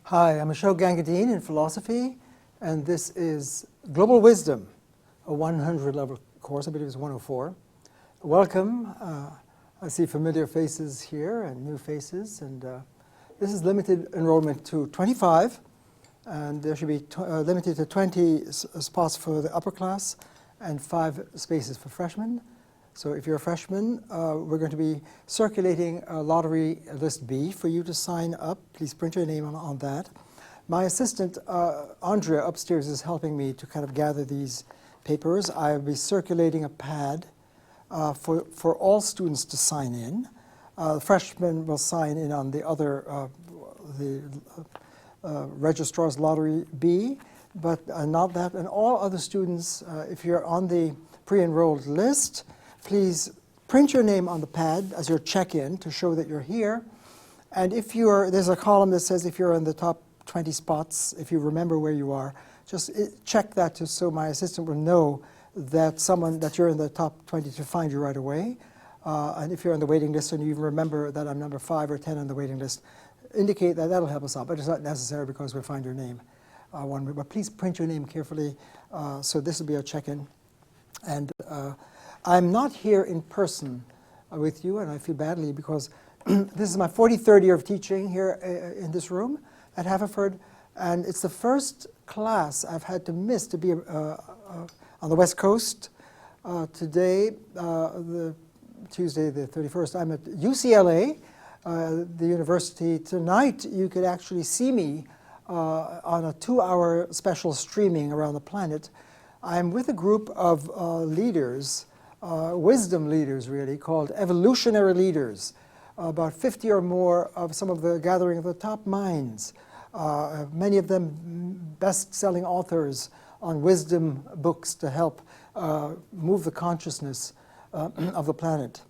Hi, I'm Ashok in philosophy, and this is Global Wisdom, a 100-level course. I believe it's 104. Welcome. I see familiar faces here and new faces, and this is limited enrollment to 25, and there should be limited to 20 spots for the upper class and 5 spaces for freshmen. So if you're a freshman, we're going to be circulating a lottery list B for you to sign up. Please print your name on that. My assistant, Andrea, upstairs is helping me to kind of gather these papers. I'll be circulating a pad for all students to sign in. Freshmen will sign in on the other, registrar's lottery B, but not that. And all other students, if you're on the pre-enrolled list, please print your name on the pad as your check-in to show that you're here. And if you're, there's a column that says if you're in the top 20 spots, if you remember where you are, just check that just so my assistant will know that you're in the top 20 to find you right away. And if you're on the waiting list and you remember that I'm number 5 or 10 on the waiting list, indicate that. That'll help us out. But it's not necessary because we'll find your name one way. But please print your name carefully. So this will be a check-in. And I'm not here in person with you, and I feel badly because this is my 43rd year of teaching here in this room at Haverford, and it's the first class I've had to miss to be on the West Coast. Today, Tuesday the 31st, I'm at UCLA, the university. Tonight, you could actually see me on a 2-hour special streaming around the planet. I'm with a group of leaders, wisdom leaders really, called Evolutionary Leaders, about 50 or more of some of the gathering of the top minds, many of them best-selling authors on wisdom books to help move the consciousness of the planet,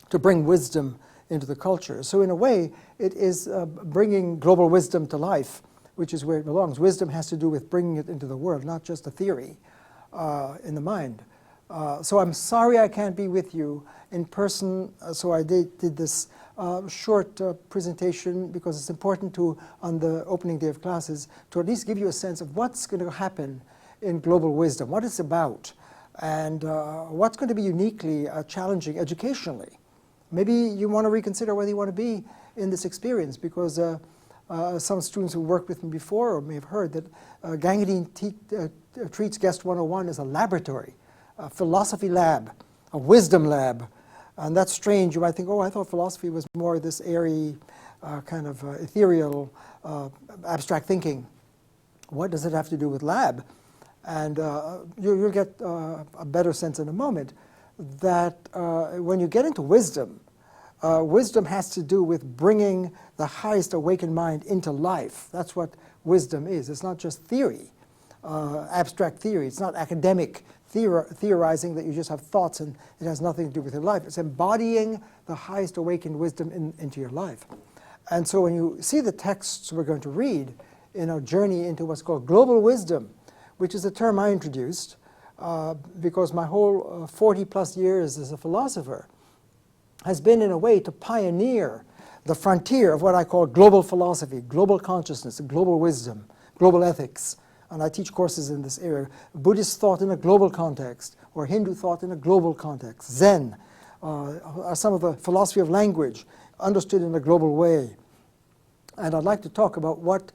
to bring wisdom into the culture. So in a way, it is bringing global wisdom to life, which is where it belongs. Wisdom has to do with bringing it into the world, not just a theory in the mind. So I'm sorry I can't be with you in person, so I did this short presentation because it's important to, on the opening day of classes, to at least give you a sense of what's going to happen in global wisdom, what it's about, and what's going to be uniquely challenging educationally. Maybe you want to reconsider whether you want to be in this experience because some students who worked with me before may have heard that Gangadine treats Guest 101 as a laboratory, a philosophy lab, a wisdom lab. And that's strange. You might think, oh, I thought philosophy was more this airy, kind of ethereal, abstract thinking. What does it have to do with lab? And you'll get a better sense in a moment that when you get into wisdom, wisdom has to do with bringing the highest awakened mind into life. That's what wisdom is. It's not just theory, abstract theory. It's not academic theorizing that you just have thoughts and it has nothing to do with your life. It's embodying the highest awakened wisdom into your life. And so when you see the texts we're going to read in our journey into what's called global wisdom, which is a term I introduced because my whole 40-plus years as a philosopher has been in a way to pioneer the frontier of what I call global philosophy, global consciousness, global wisdom, global ethics. And I teach courses in this area. Buddhist thought in a global context, or Hindu thought in a global context. Zen, some of the philosophy of language, understood in a global way. And I'd like to talk about what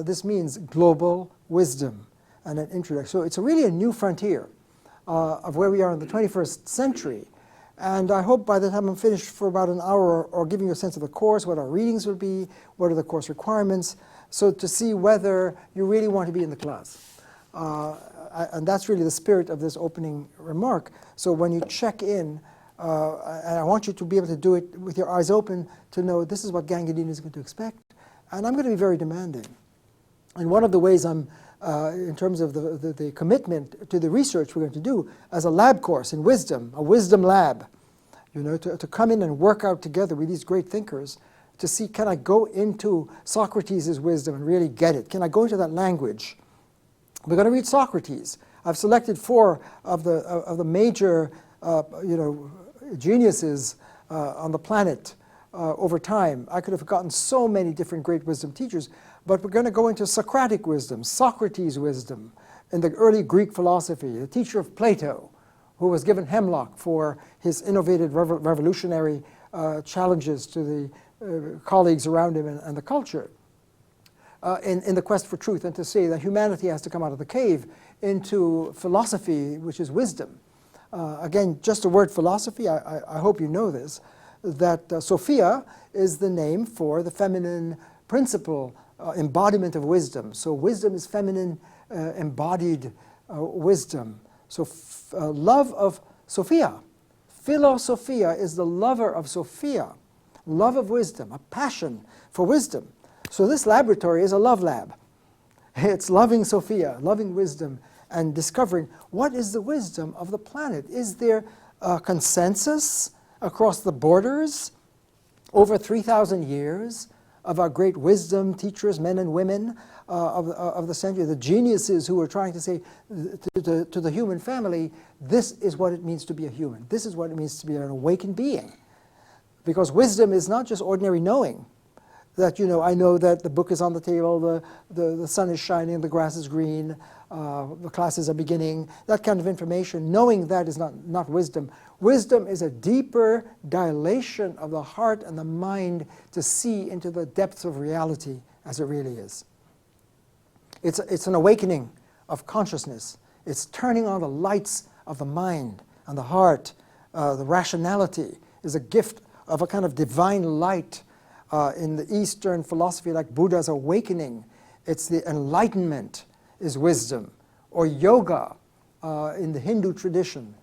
this means, global wisdom, and an introduction. So it's really a new frontier of where we are in the 21st century. And I hope by the time I'm finished for about an hour or giving you a sense of the course, what our readings will be, what are the course requirements, so to see whether you really want to be in the class. And that's really the spirit of this opening remark. So when you check in, and I want you to be able to do it with your eyes open to know this is what Gangadine is going to expect. And I'm going to be very demanding. And one of the ways I'm, in terms of the commitment to the research we're going to do as a lab course in wisdom, a wisdom lab, you know, to come in and work out together with these great thinkers to see, can I go into Socrates' wisdom and really get it? Can I go into that language? We're going to read Socrates. I've selected 4 of the major, geniuses on the planet over time. I could have gotten so many different great wisdom teachers, But we're going to go into Socratic wisdom, Socrates' wisdom, in the early Greek philosophy, the teacher of Plato, who was given hemlock for his innovative revolutionary challenges to the colleagues around him and the culture, in the quest for truth, and to say that humanity has to come out of the cave into philosophy, which is wisdom. Again, just the word philosophy, I hope you know this, that Sophia is the name for the feminine principle, embodiment of wisdom. So wisdom is feminine embodied wisdom. So love of Sophia. Philosophia is the lover of Sophia, love of wisdom, a passion for wisdom. So this laboratory is a love lab. It's loving Sophia, loving wisdom, and discovering what is the wisdom of the planet. Is there a consensus across the borders over 3,000 years of our great wisdom teachers, men and women of the century, the geniuses who were trying to say to the human family, this is what it means to be a human. This is what it means to be an awakened being. Because wisdom is not just ordinary knowing. That, you know, I know that the book is on the table, the sun is shining, the grass is green, the classes are beginning, that kind of information. Knowing that is not wisdom. Wisdom is a deeper dilation of the heart and the mind to see into the depths of reality as it really is. It's an awakening of consciousness. It's turning on the lights of the mind and the heart. The rationality is a gift of a kind of divine light. In the Eastern philosophy, like Buddha's awakening, it's the enlightenment is wisdom. Or yoga in the Hindu tradition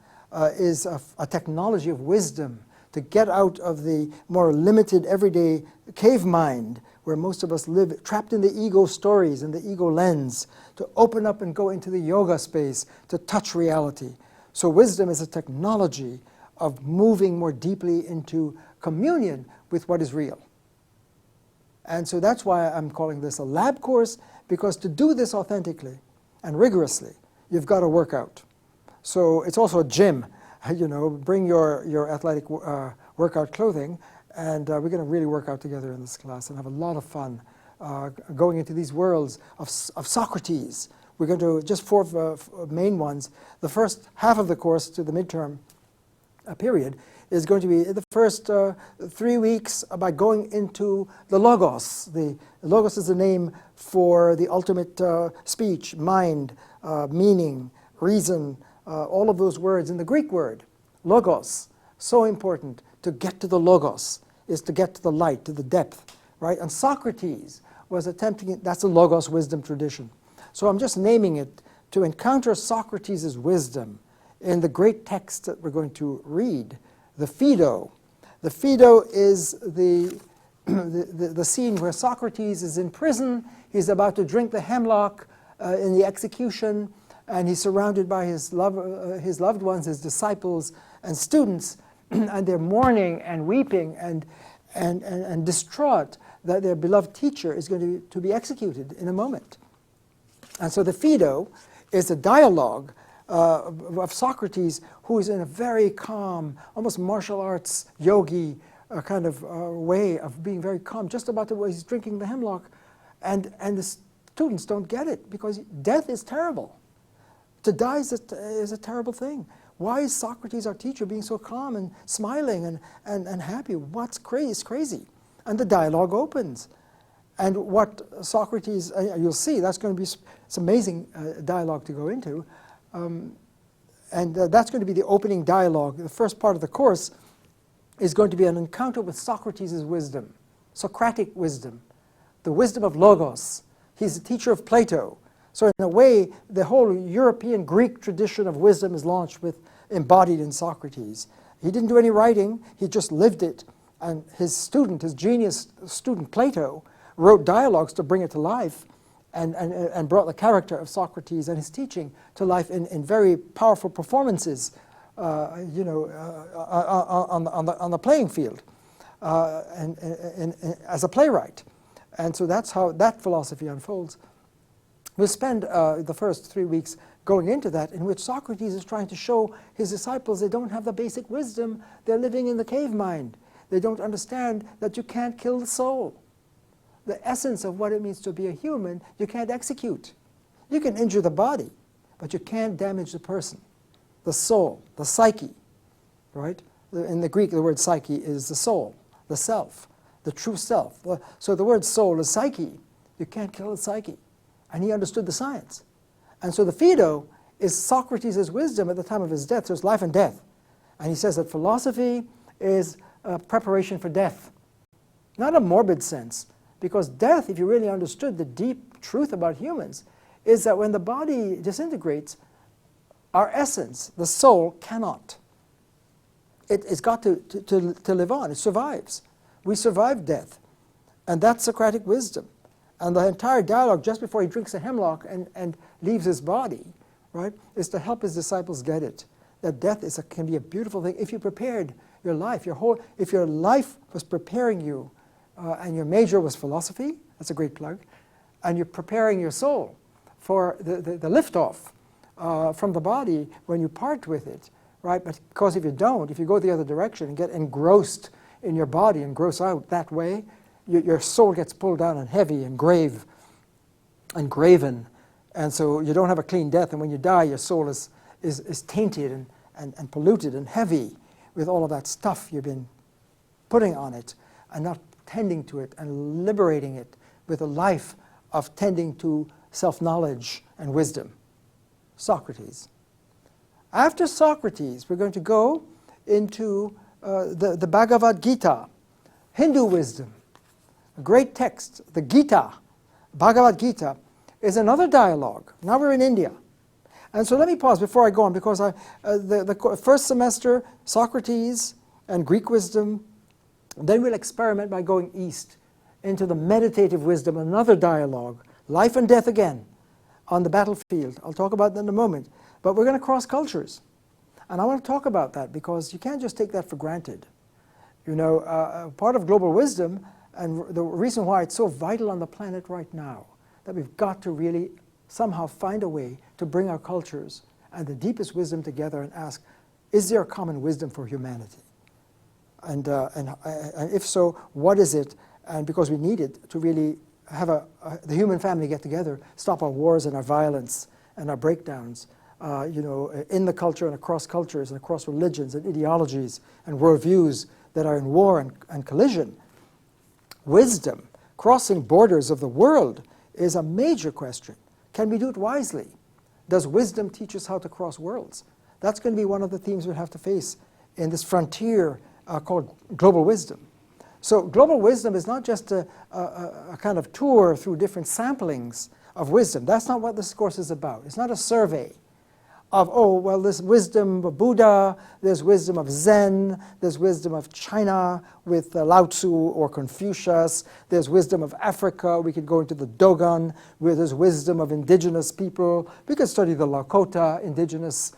is a technology of wisdom to get out of the more limited everyday cave mind where most of us live trapped in the ego stories and the ego lens, to open up and go into the yoga space to touch reality. So wisdom is a technology of moving more deeply into communion with what is real. And so that's why I'm calling this a lab course, because to do this authentically and rigorously, you've got to work out. So it's also a gym. You know, bring your athletic workout clothing, and we're going to really work out together in this class and have a lot of fun going into these worlds of Socrates. We're going to, just four main ones. The first half of the course to the midterm period is going to be the first 3 weeks by going into the Logos. The Logos is the name for the ultimate speech, mind, meaning, reason, all of those words in the Greek word, Logos. So important to get to the Logos is to get to the light, to the depth, right? And Socrates was attempting it. That's the Logos wisdom tradition. So I'm just naming it to encounter Socrates' wisdom in the great text that we're going to read. The Phaedo. The Phaedo is the scene where Socrates is in prison. He's about to drink the hemlock in the execution, and he's surrounded by his loved ones, his disciples and students, and they're mourning and weeping and distraught that their beloved teacher is going to be executed in a moment. And so the Phaedo is a dialogue of Socrates, who is in a very calm, almost martial arts yogi kind of way of being very calm, just about the way he's drinking the hemlock. And the students don't get it, because death is terrible. To die is a terrible thing. Why is Socrates, our teacher, being so calm and smiling and happy? What's crazy is crazy. And the dialogue opens. And what Socrates, you'll see, that's going to be it's amazing dialogue to go into. And that's going to be the opening dialogue. The first part of the course is going to be an encounter with Socrates' wisdom, Socratic wisdom, the wisdom of Logos. He's the teacher of Plato. So in a way, the whole European Greek tradition of wisdom is launched embodied in Socrates. He didn't do any writing, he just lived it. And his student, his genius student Plato, wrote dialogues to bring it to life and brought the character of Socrates and his teaching to life in very powerful performances, on the playing field, and as a playwright. And so that's how that philosophy unfolds. We'll spend the first 3 weeks going into that, in which Socrates is trying to show his disciples they don't have the basic wisdom. They're living in the cave mind. They don't understand that you can't kill the soul. the essence of what it means to be a human, you can't execute. You can injure the body, but you can't damage the person, the soul, the psyche, right? In the Greek, the word psyche is the soul, the self, the true self. So the word soul is psyche. You can't kill the psyche. And he understood the science. And so the Phaedo is Socrates' wisdom at the time of his death. So it's life and death. And he says that philosophy is a preparation for death. Not a morbid sense, because death, if you really understood the deep truth about humans, is that when the body disintegrates, our essence, the soul, cannot. It's got to live on. It survives. We survive death. And that's Socratic wisdom. And the entire dialogue just before he drinks a hemlock and leaves his body, right, is to help his disciples get it. That death can be a beautiful thing if you prepared your life. If your life was preparing you, and your major was philosophy, that's a great plug, and you're preparing your soul for the liftoff from the body when you part with it, right? But because if you don't, if you go the other direction and get engrossed in your body and gross out that way, your soul gets pulled down and heavy and grave and graven, and so you don't have a clean death. And when you die, your soul is tainted and polluted and heavy with all of that stuff you've been putting on it and not tending to it and liberating it with a life of tending to self-knowledge and wisdom. Socrates. After Socrates, we're going to go into the Bhagavadgita, Hindu wisdom. A great text, the Gita, Bhagavadgita, is another dialogue. Now we're in India. And so let me pause before I go on, because the first semester, Socrates and Greek wisdom, then we'll experiment by going east into the meditative wisdom, another dialogue, life and death again, on the battlefield. I'll talk about that in a moment. But we're going to cross cultures. And I want to talk about that because you can't just take that for granted. You know, part of global wisdom, and the reason why it's so vital on the planet right now, that we've got to really somehow find a way to bring our cultures and the deepest wisdom together and ask, is there a common wisdom for humanity? And if so, what is it? And because we need it to really have the human family get together, stop our wars and our violence and our breakdowns, you know, in the culture and across cultures and across religions and ideologies and worldviews that are in war and collision. Wisdom, crossing borders of the world, is a major question. Can we do it wisely? Does wisdom teach us how to cross worlds? That's going to be one of the themes we'll have to face in this frontier called global wisdom. So global wisdom is not just a kind of tour through different samplings of wisdom. That's not what this course is about. It's not a survey of, oh, well, there's wisdom of Buddha, there's wisdom of Zen, there's wisdom of China with Lao Tzu or Confucius, there's wisdom of Africa, we could go into the Dogon, where there's wisdom of indigenous people. We could study the Lakota indigenous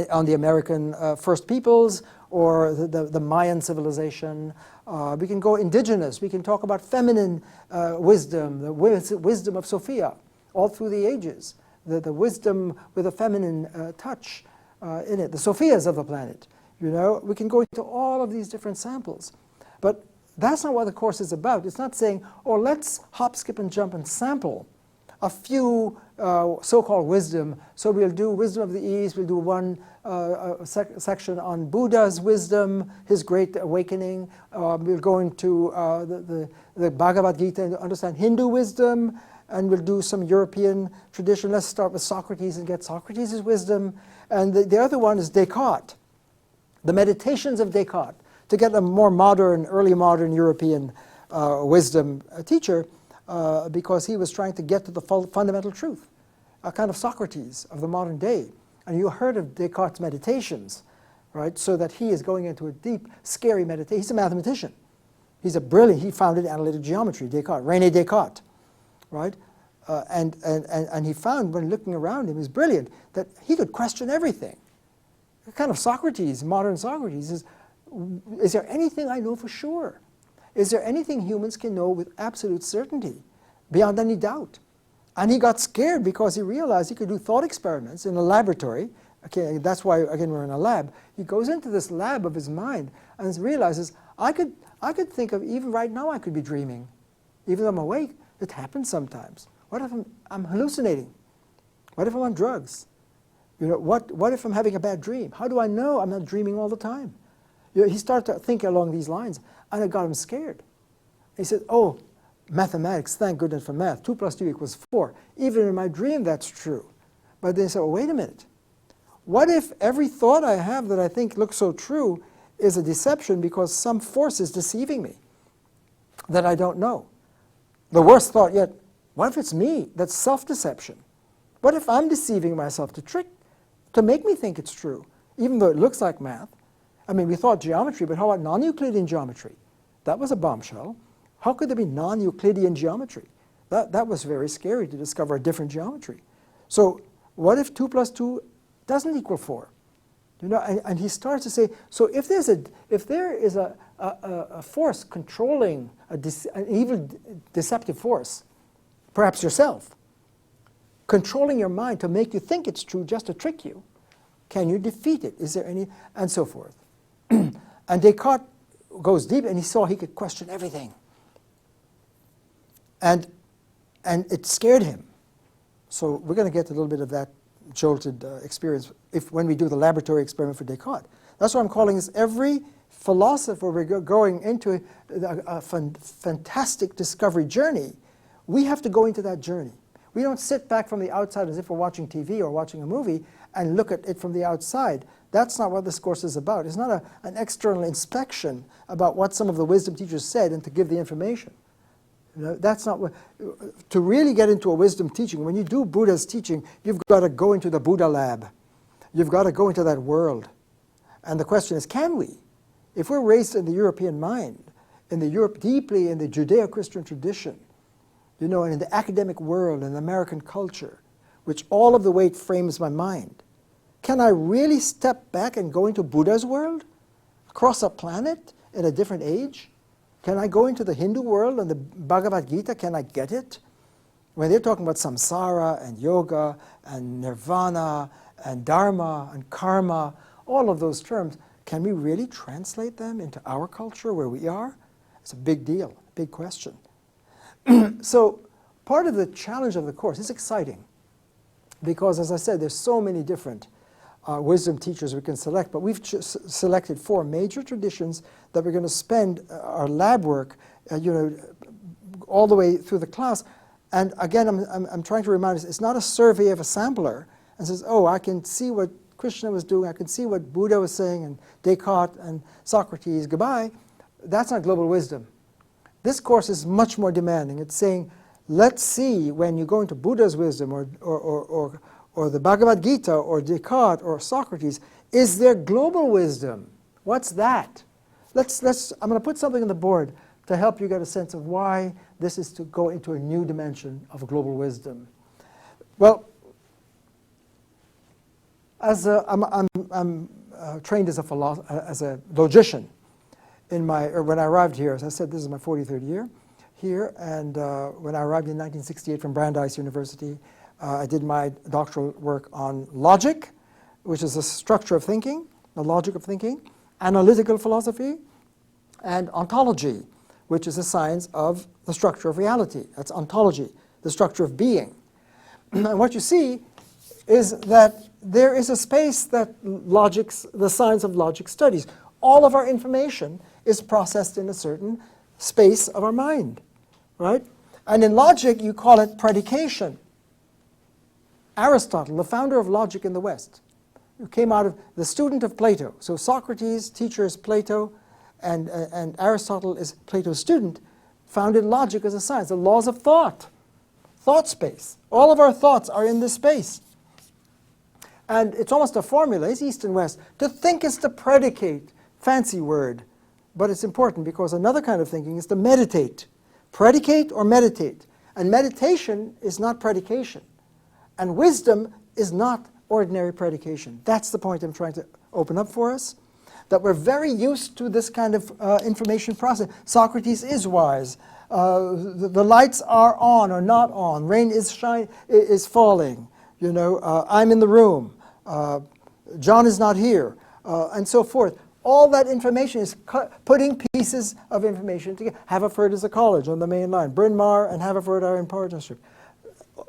on the American First Peoples, or the Mayan civilization. We can go indigenous. We can talk about feminine wisdom, the wisdom of Sophia, all through the ages. The wisdom with a feminine touch in it, the Sophias of the planet. You know, we can go into all of these different samples. But that's not what the course is about. It's not saying, oh, let's hop, skip, and jump and sample a few so-called wisdom. So we'll do wisdom of the East, we'll do one section on Buddha's wisdom, his great awakening. We'll go into the Bhagavad Gita and understand Hindu wisdom, and we'll do some European tradition. Let's start with Socrates and get Socrates' wisdom. And the other one is Descartes, the Meditations of Descartes, to get a more modern, early modern European wisdom teacher, because he was trying to get to the fundamental truth, a kind of Socrates of the modern day. And you heard of Descartes' meditations, right? So that he is going into a deep, scary meditation. He's a mathematician. He's a brilliant, he founded analytic geometry, Descartes, René Descartes, right? And he found, when looking around him, he was brilliant, that he could question everything. A kind of Socrates, modern Socrates, is there anything I know for sure? Is there anything humans can know with absolute certainty, beyond any doubt? And he got scared because he realized he could do thought experiments in a laboratory. Okay, that's why, again, we're in a lab. He goes into this lab of his mind and realizes, I could think of, even right now I could be dreaming. Even though I'm awake, it happens sometimes. What if I'm hallucinating? What if I'm on drugs? What if I'm having a bad dream? How do I know I'm not dreaming all the time? He started to think along these lines, and it got him scared. He said, oh, mathematics, thank goodness for math. 2 + 2 = 4. Even in my dream, that's true. But then he said, oh, wait a minute. What if every thought I have that I think looks so true is a deception because some force is deceiving me that I don't know? The worst thought yet, what if it's me? That's self-deception. What if I'm deceiving myself to make me think it's true, even though it looks like math? I mean, we thought geometry, but how about non-Euclidean geometry? That was a bombshell. How could there be non-Euclidean geometry? That was very scary to discover a different geometry. So what if 2 + 2 doesn't equal 4? And he starts to say, so if there is a force controlling an evil, deceptive force, perhaps yourself, controlling your mind to make you think it's true just to trick you, can you defeat it? Is there any, and so forth. And Descartes goes deep, and he saw he could question everything. And it scared him. So we're going to get a little bit of that jolted experience when we do the laboratory experiment for Descartes. That's what I'm calling this. Every philosopher we're going into a fantastic discovery journey, we have to go into that journey. We don't sit back from the outside as if we're watching TV or watching a movie and look at it from the outside. That's not what this course is about. It's not an external inspection about what some of the wisdom teachers said and to give the information. That's not what, to really get into a wisdom teaching, when you do Buddha's teaching, you've got to go into the Buddha lab. You've got to go into that world. And the question is, can we? If we're raised in the European mind, deeply in the Judeo-Christian tradition, and in the academic world and American culture, which all of the weight frames my mind, can I really step back and go into Buddha's world? Across a planet in a different age? Can I go into the Hindu world and the Bhagavadgita? Can I get it? When they're talking about samsara and yoga and nirvana and dharma and karma, all of those terms, can we really translate them into our culture where we are? It's a big deal, big question. So part of the challenge of the course is exciting because, as I said, there's so many different wisdom teachers we can select, but we've selected 4 major traditions that we're going to spend our lab work, all the way through the class. And again, I'm trying to remind us, it's not a survey of a sampler and says, oh, I can see what Krishna was doing, I can see what Buddha was saying, and Descartes and Socrates, goodbye. That's not global wisdom. This course is much more demanding. It's saying, let's see when you go into Buddha's wisdom or the Bhagavadgita or Descartes or Socrates, is there global wisdom? What's that? I'm going to put something on the board to help you get a sense of why this is to go into a new dimension of global wisdom. Well, I'm trained as a logician. When I arrived here, as I said, this is my 43rd year here, and when I arrived in 1968 from Brandeis University, I did my doctoral work on logic, which is the structure of thinking, the logic of thinking, analytical philosophy, and ontology, which is the science of the structure of reality. That's ontology, the structure of being. And what you see is that there is a space that the science of logic studies. All of our information is processed in a certain space of our mind, right? And in logic, you call it predication. Aristotle, the founder of logic in the West, who came out of the student of Plato. So Socrates' teacher is Plato, and Aristotle is Plato's student, founded logic as a science, the laws of thought space. All of our thoughts are in this space. And it's almost a formula, it's East and West. To think is to predicate, fancy word, but it's important because another kind of thinking is to meditate. Predicate or meditate. And meditation is not predication. And wisdom is not ordinary predication. That's the point I'm trying to open up for us. That we're very used to this kind of information process. Socrates is wise. The lights are on or not on. Rain is falling. I'm in the room. John is not here. And so forth. all that information is putting pieces of information together. Haverford is a college on the main line. Bryn Mawr and Haverford are in partnership.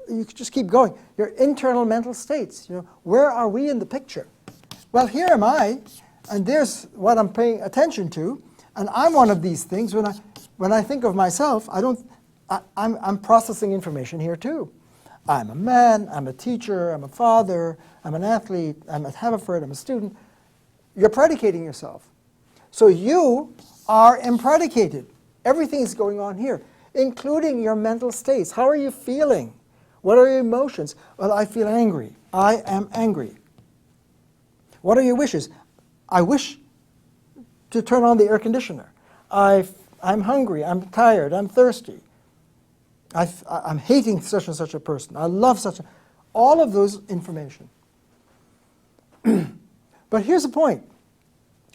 You could just keep going. Your internal mental states, where are we in the picture? Well, here am I, and there's what I'm paying attention to, and I'm one of these things. When I think of myself, I'm processing information here too. I'm a man, I'm a teacher, I'm a father, I'm an athlete, I'm at Haverford, I'm a student. You're predicating yourself. So you are impredicated. Everything is going on here, including your mental states. How are you feeling? What are your emotions? Well, I feel angry. I am angry. What are your wishes? I wish to turn on the air conditioner. I'm hungry, I'm tired, I'm thirsty. I'm hating such and such a person. I love such a... All of those information. But here's the point.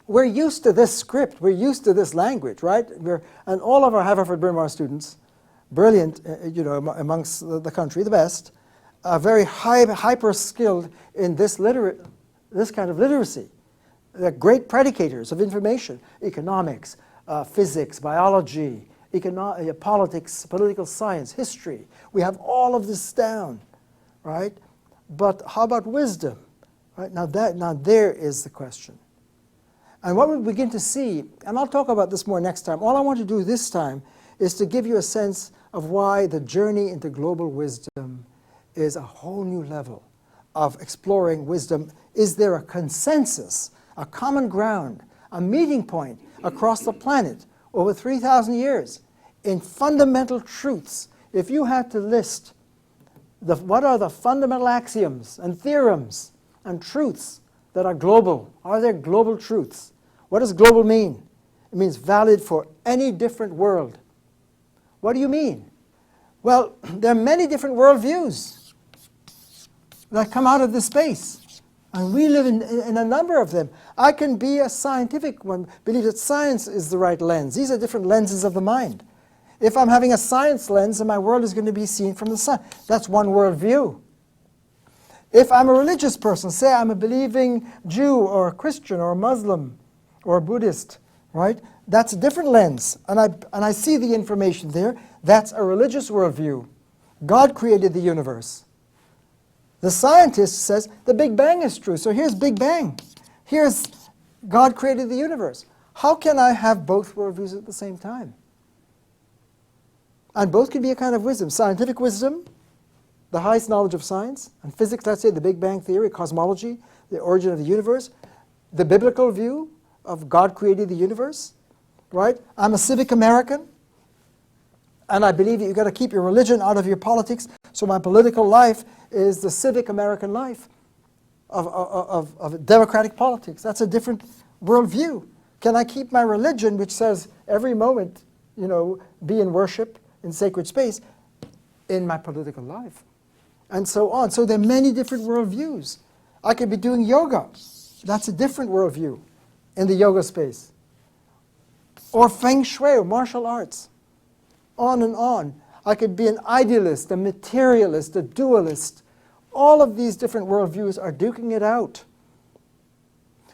We're used to this script. We're used to this language, right? And all of our Haverford Bryn Mawr students, brilliant, amongst the country, the best, are very hyper skilled in this kind of literacy. They're great predicators of information: economics, physics, biology, politics, political science, history. We have all of this down, right? But how about wisdom? Right? Now there is the question. And what we begin to see, and I'll talk about this more next time, all I want to do this time is to give you a sense of why the journey into global wisdom is a whole new level of exploring wisdom. Is there a consensus, a common ground, a meeting point across the planet over 3,000 years in fundamental truths? If you had to list what are the fundamental axioms and theorems and truths that are global, are there global truths? What does global mean? It means valid for any different world. What do you mean? Well, there are many different worldviews that come out of this space. And we live in a number of them. I can be a scientific one, believe that science is the right lens. These are different lenses of the mind. If I'm having a science lens, then my world is going to be seen from the sun. That's one worldview. If I'm a religious person, say I'm a believing Jew or a Christian or a Muslim or a Buddhist, right? That's a different lens. And I see the information there. That's a religious worldview. God created the universe. The scientist says the Big Bang is true. So here's Big Bang. Here's God created the universe. How can I have both worldviews at the same time? And both can be a kind of wisdom. Scientific wisdom, the highest knowledge of science, and physics, let's say the Big Bang theory, cosmology, the origin of the universe, the biblical view of God created the universe, right? I'm a civic American, and I believe that you've got to keep your religion out of your politics, so my political life is the civic American life of democratic politics. That's a different worldview. Can I keep my religion, which says every moment, be in worship, in sacred space, in my political life? And so on. So there are many different worldviews. I could be doing yoga. That's a different worldview in the yoga space. Or feng shui, or martial arts. On and on. I could be an idealist, a materialist, a dualist. All of these different worldviews are duking it out.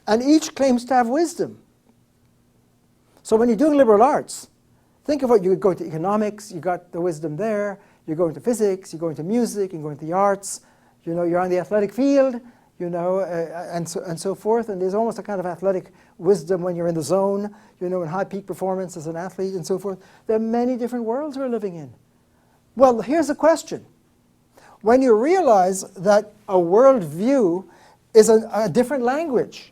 And each claims to have wisdom. So when you're doing liberal arts, think of what you would go to economics, you got the wisdom there. You go into physics, you go into music, you go into the arts. You're on the athletic field, and so forth. And there's almost a kind of athletic wisdom when you're in the zone, in high peak performance as an athlete and so forth. There are many different worlds we're living in. Well, here's the question. When you realize that a worldview is a different language,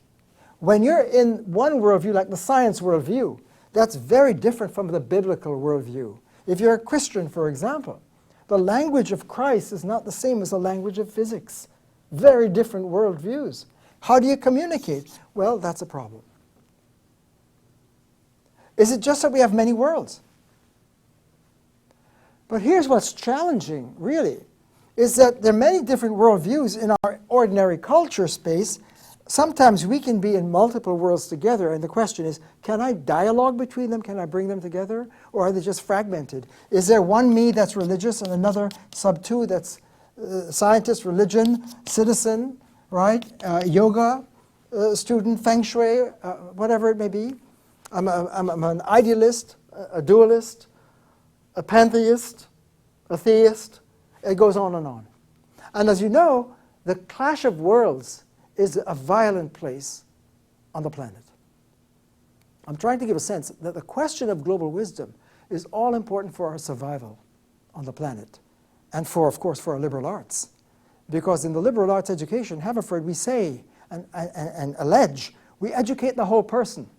when you're in one worldview, like the science worldview, that's very different from the biblical worldview. If you're a Christian, for example, the language of Christ is not the same as the language of physics. Very different worldviews. How do you communicate? Well, that's a problem. Is it just that we have many worlds? But here's what's challenging, really, is that there are many different worldviews in our ordinary culture space. Sometimes we can be in multiple worlds together, and the question is, can I dialogue between them? Can I bring them together? Or are they just fragmented? Is there one me that's religious and another sub-2 that's scientist, religion, citizen, right? Yoga, student, feng shui, whatever it may be. I'm an idealist, a dualist, a pantheist, a theist. It goes on and on. And as you know, the clash of worlds is a violent place on the planet. I'm trying to give a sense that the question of global wisdom is all important for our survival on the planet, and for, of course, for our liberal arts. Because in the liberal arts education, Haverford, we say and allege, we educate the whole person.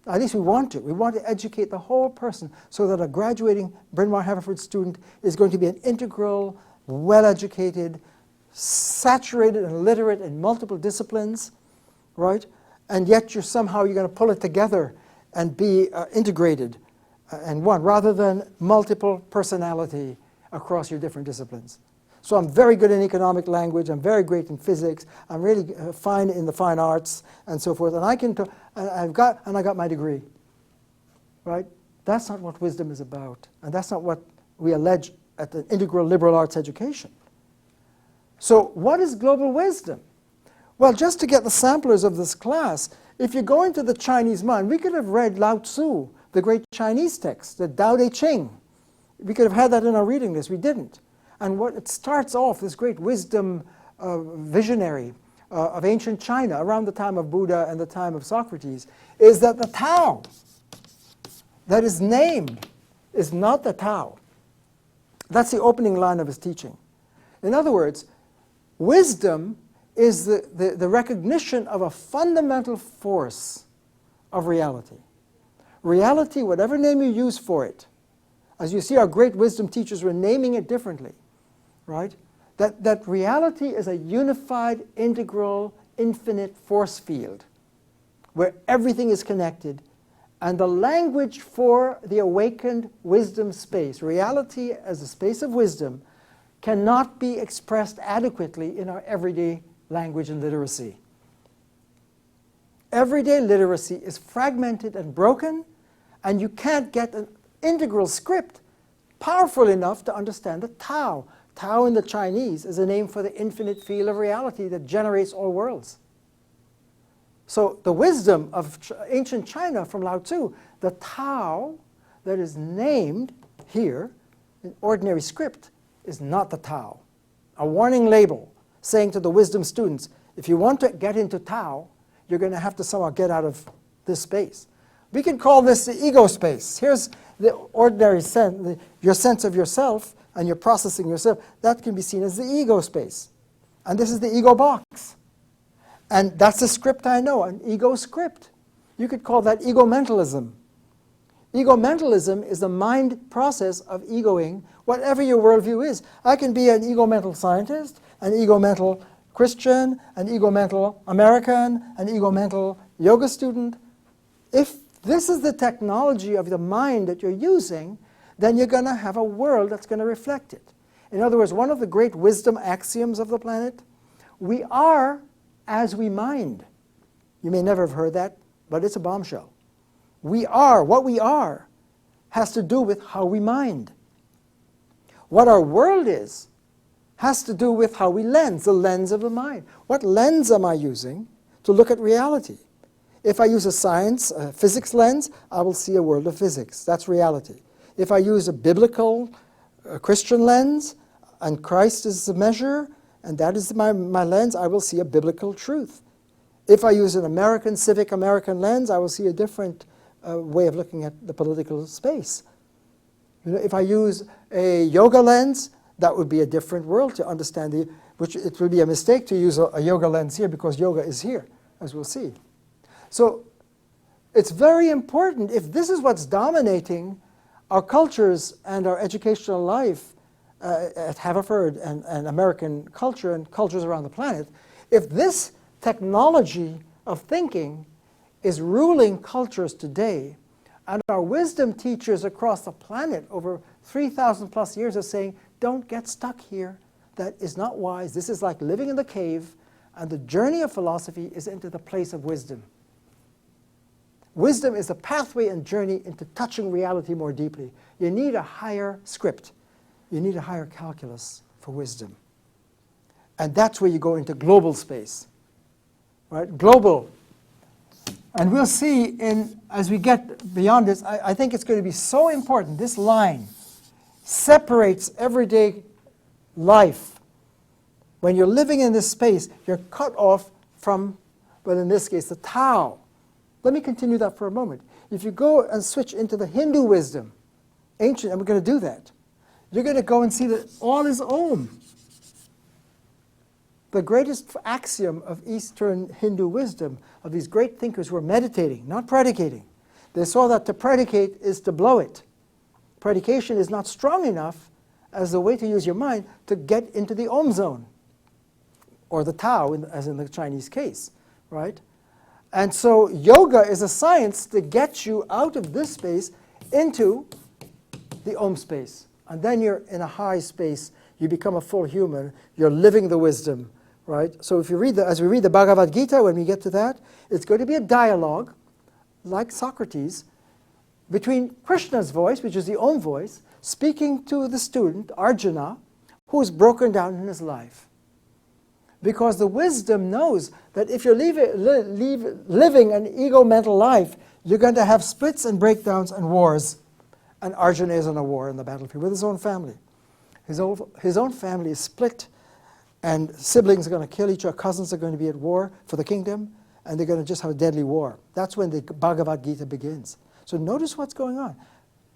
At least we want to. We want to educate the whole person so that a graduating Bryn Mawr Haverford student is going to be an integral, well-educated, saturated and literate in multiple disciplines, right? And yet you're going to pull it together and be integrated and one, rather than multiple personality across your different disciplines. So I'm very good in economic language, I'm very great in physics, I'm really fine in the fine arts and so forth, and I got my degree, right? That's not what wisdom is about, and that's not what we allege at the integral liberal arts education. So what is global wisdom? Well, just to get the samplers of this class, if you go into the Chinese mind, we could have read Lao Tzu, the great Chinese text, the Tao Te Ching. We could have had that in our reading list. We didn't. And what it starts off, this great wisdom visionary of ancient China around the time of Buddha and the time of Socrates, is that the Tao that is named is not the Tao. That's the opening line of his teaching. In other words, wisdom is the recognition of a fundamental force of reality. Reality, whatever name you use for it, as you see, our great wisdom teachers were naming it differently, right? That reality is a unified, integral, infinite force field where everything is connected. And the language for the awakened wisdom space, reality as a space of wisdom, cannot be expressed adequately in our everyday language and literacy. Everyday literacy is fragmented and broken, and you can't get an integral script powerful enough to understand the Tao. Tao in the Chinese is a name for the infinite field of reality that generates all worlds. So the wisdom of ancient China from Lao Tzu, the Tao that is named here in ordinary script is not the Tao. A warning label saying to the wisdom students, if you want to get into Tao, you're going to have to somehow get out of this space. We can call this the ego space. Here's the ordinary sense, your sense of yourself and your processing yourself. That can be seen as the ego space. And this is the ego box. And that's the script I know, an ego script. You could call that ego-mentalism. Ego-mentalism is the mind process of egoing whatever your worldview is. I can be an ego-mental scientist, an ego-mental Christian, an ego-mental American, an ego-mental yoga student. If this is the technology of the mind that you're using, then you're going to have a world that's going to reflect it. In other words, one of the great wisdom axioms of the planet, we are as we mind. You may never have heard that, but it's a bombshell. We are, what we are, has to do with how we mind. What our world is has to do with how we lens, the lens of the mind. What lens am I using to look at reality? If I use a science, a physics lens, I will see a world of physics. That's reality. If I use a biblical, Christian lens, and Christ is the measure, and that is my lens, I will see a biblical truth. If I use an American, civic American lens, I will see a different way of looking at the political space. You know, if I use a yoga lens, that would be a different world to understand, which it would be a mistake to use a yoga lens here because yoga is here, as we'll see. So it's very important, if this is what's dominating our cultures and our educational life at Haverford and American culture and cultures around the planet, if this technology of thinking is ruling cultures today, and our wisdom teachers across the planet over 3,000 plus years are saying, don't get stuck here. That is not wise. This is like living in the cave, and the journey of philosophy is into the place of wisdom. Wisdom is a pathway and journey into touching reality more deeply. You need a higher script. You need a higher calculus for wisdom. And that's where you go into global space. right? Global. And we'll see as we get beyond this, I think it's going to be so important. This line separates everyday life. When you're living in this space, you're cut off from, well, in this case, the Tao. Let me continue that for a moment. If you go and switch into the Hindu wisdom, ancient, and we're going to do that, you're going to go and see that all is Om. The greatest axiom of Eastern Hindu wisdom, of these great thinkers who are meditating, not predicating. They saw that to predicate is to blow it. Predication is not strong enough as the way to use your mind to get into the Om zone, or the Tao, as in the Chinese case, right? And so yoga is a science to get you out of this space into the Om space. And then you're in a high space. You become a full human. You're living the wisdom, right? So if you read as we read the Bhagavadgita, when we get to that, it's going to be a dialogue, like Socrates, between Krishna's voice, which is the Om voice, speaking to the student, Arjuna, who's broken down in his life. Because the wisdom knows that if you're living an ego-mental life, you're going to have splits and breakdowns and wars. And Arjuna is on a war in the battlefield with his own family. His own family is split, and siblings are going to kill each other. Cousins are going to be at war for the kingdom, and they're going to just have a deadly war. That's when the Bhagavad Gita begins. So notice what's going on.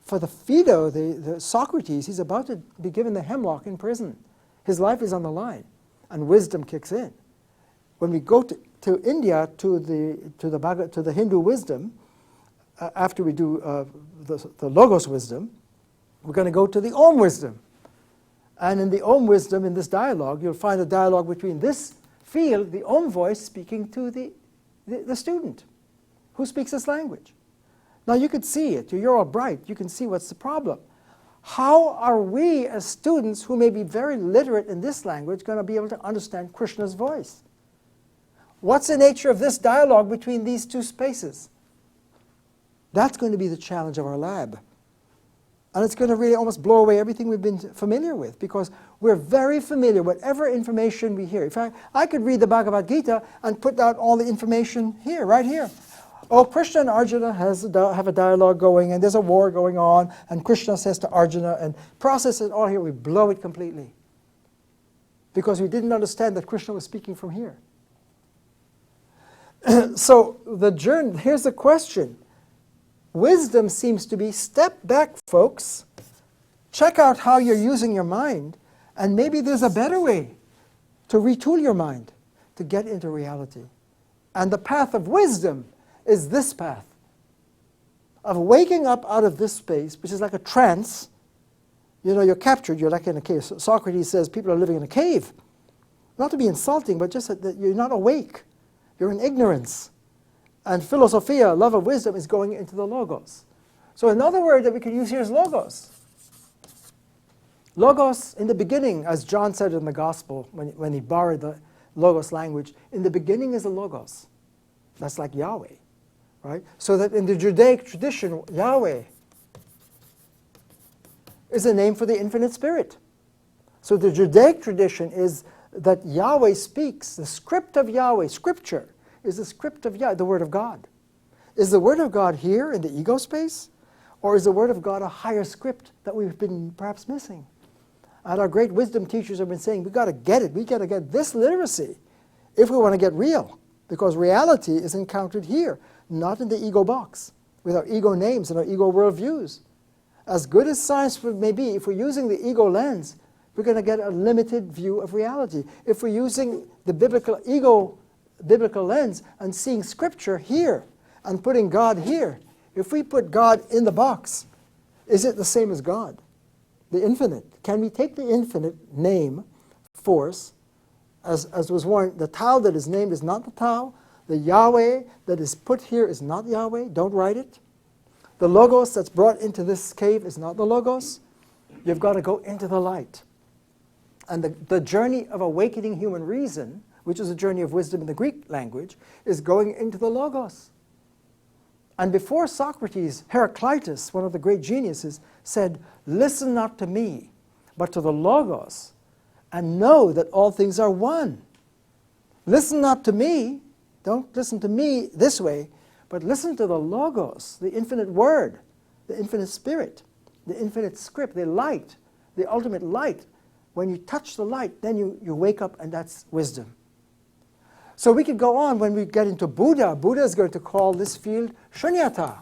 For the Phaedo, the Socrates, he's about to be given the hemlock in prison. His life is on the line, and wisdom kicks in. When we go to India, to the Hindu wisdom, after we do the Logos wisdom, we're going to go to the Om wisdom. And in the Om wisdom, in this dialogue, you'll find a dialogue between this field, the Om voice, speaking to the student who speaks this language. Now you could see it. You're all bright. You can see what's the problem. How are we as students who may be very literate in this language going to be able to understand Krishna's voice? What's the nature of this dialogue between these two spaces? That's going to be the challenge of our lab. And it's going to really almost blow away everything we've been familiar with, because we're very familiar with whatever information we hear. In fact, I could read the Bhagavad Gita and put out all the information here, right here. Oh, Krishna and Arjuna have a dialogue going, and there's a war going on, and Krishna says to Arjuna, and process it all here. We blow it completely, because we didn't understand that Krishna was speaking from here. So the journey, here's the question. Wisdom seems to be, step back, folks. Check out how you're using your mind, and maybe there's a better way to retool your mind to get into reality. And the path of wisdom is this path of waking up out of this space, which is like a trance. You know, you're captured, you're like in a cave. So Socrates says people are living in a cave. Not to be insulting, but just that you're not awake. You're in ignorance. And philosophia, love of wisdom, is going into the Logos. So another word that we can use here is Logos. Logos, in the beginning, as John said in the Gospel, when he borrowed the Logos language, in the beginning is the Logos. That's like Yahweh, right? So that in the Judaic tradition, Yahweh is a name for the infinite spirit. So the Judaic tradition is that Yahweh speaks, the script of Yahweh, scripture, is the script of Yahweh, the Word of God. Is the Word of God here in the ego space? Or is the Word of God a higher script that we've been perhaps missing? And our great wisdom teachers have been saying, we've got to get it. We've got to get this literacy if we want to get real. Because reality is encountered here, not in the ego box, with our ego names and our ego worldviews. As good as science may be, if we're using the ego lens, we're going to get a limited view of reality. If we're using the biblical lens and seeing Scripture here and putting God here, if we put God in the box, is it the same as God? The infinite. Can we take the infinite name, force, as was warned, the Tao that is named is not the Tao, the Yahweh that is put here is not Yahweh, don't write it. The Logos that's brought into this cave is not the Logos. You've got to go into the light. And the journey of awakening human reason, which is a journey of wisdom in the Greek language, is going into the Logos. And before Socrates, Heraclitus, one of the great geniuses, said, listen not to me, but to the Logos, and know that all things are one. Listen not to me, Don't listen to me this way, but listen to the Logos, the infinite Word, the infinite Spirit, the infinite script, the light, the ultimate light. When you touch the light, then you wake up, and that's wisdom. So we could go on when we get into Buddha. Buddha is going to call this field shunyata.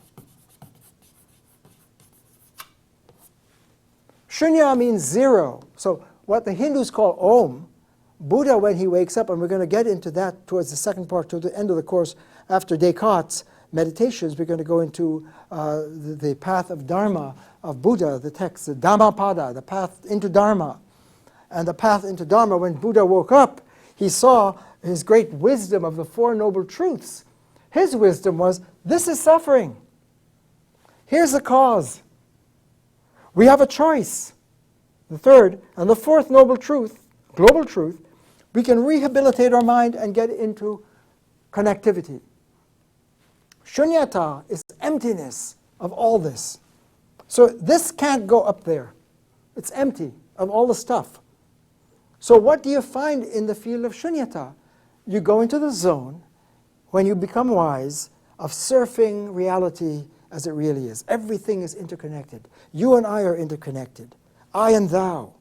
Shunya means zero. So what the Hindus call Om, Buddha, when he wakes up, and we're going to get into that towards the second part, to the end of the course, after Descartes' meditations, we're going to go into the path of Dharma of Buddha, the text, the Dhamapada, the path into Dharma. And the path into Dharma, when Buddha woke up, he saw his great wisdom of the Four Noble Truths. His wisdom was, this is suffering. Here's the cause. We have a choice. The third and the fourth noble truth, global truth, we can rehabilitate our mind and get into connectivity. Shunyata is emptiness of all this. So this can't go up there. It's empty of all the stuff. So what do you find in the field of shunyata? You go into the zone, when you become wise, of surfing reality as it really is. Everything is interconnected. You and I are interconnected. I and thou.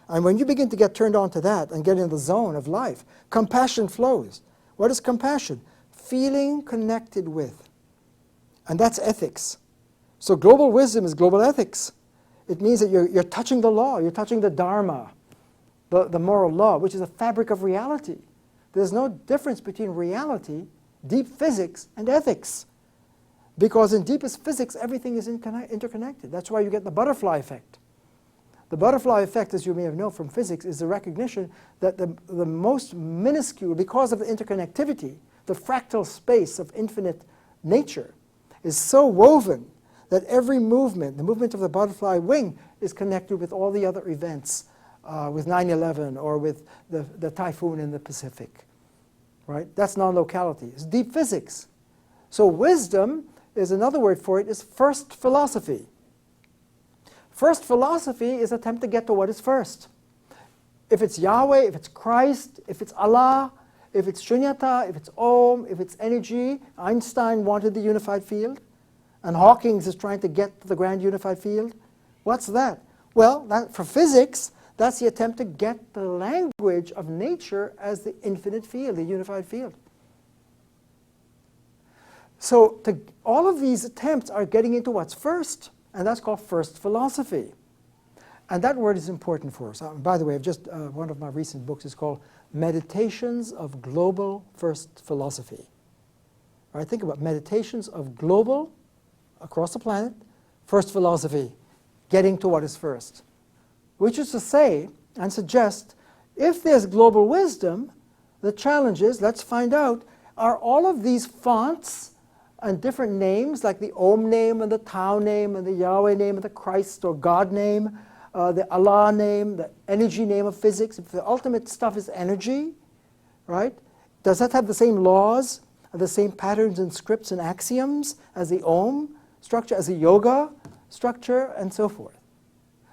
And when you begin to get turned on to that and get in the zone of life, compassion flows. What is compassion? Feeling connected with. And that's ethics. So global wisdom is global ethics. It means that you're touching the law, you're touching the Dharma, the moral law, which is a fabric of reality. There's no difference between reality, deep physics, and ethics. Because in deepest physics, everything is interconnected. That's why you get the butterfly effect. The butterfly effect, as you may have known from physics, is the recognition that the most minuscule, because of the interconnectivity, the fractal space of infinite nature, is so woven that every movement, the movement of the butterfly wing, is connected with all the other events, with 9/11 or with the typhoon in the Pacific. Right? That's non-locality. It's deep physics. So wisdom is another word for it, is first philosophy. First philosophy is an attempt to get to what is first. If it's Yahweh, if it's Christ, if it's Allah, if it's Shunyata, if it's Om, if it's energy. Einstein wanted the unified field, and Hawking is trying to get to the grand unified field. What's that? Well, for physics, that's the attempt to get the language of nature as the infinite field, the unified field. So all of these attempts are getting into what's first, and that's called first philosophy. And that word is important for us. By the way, one of my recent books is called Meditations of Global First Philosophy. All right, think about meditations of global, across the planet, first philosophy, getting to what is first. Which is to say and suggest, if there's global wisdom, the challenge is, let's find out, are all of these fonts and different names, like the Om name and the Tao name and the Yahweh name and the Christ or God name, the Allah name, the energy name of physics, if the ultimate stuff is energy, right? Does that have the same laws, the same patterns and scripts and axioms as the Om structure, as the yoga structure, and so forth?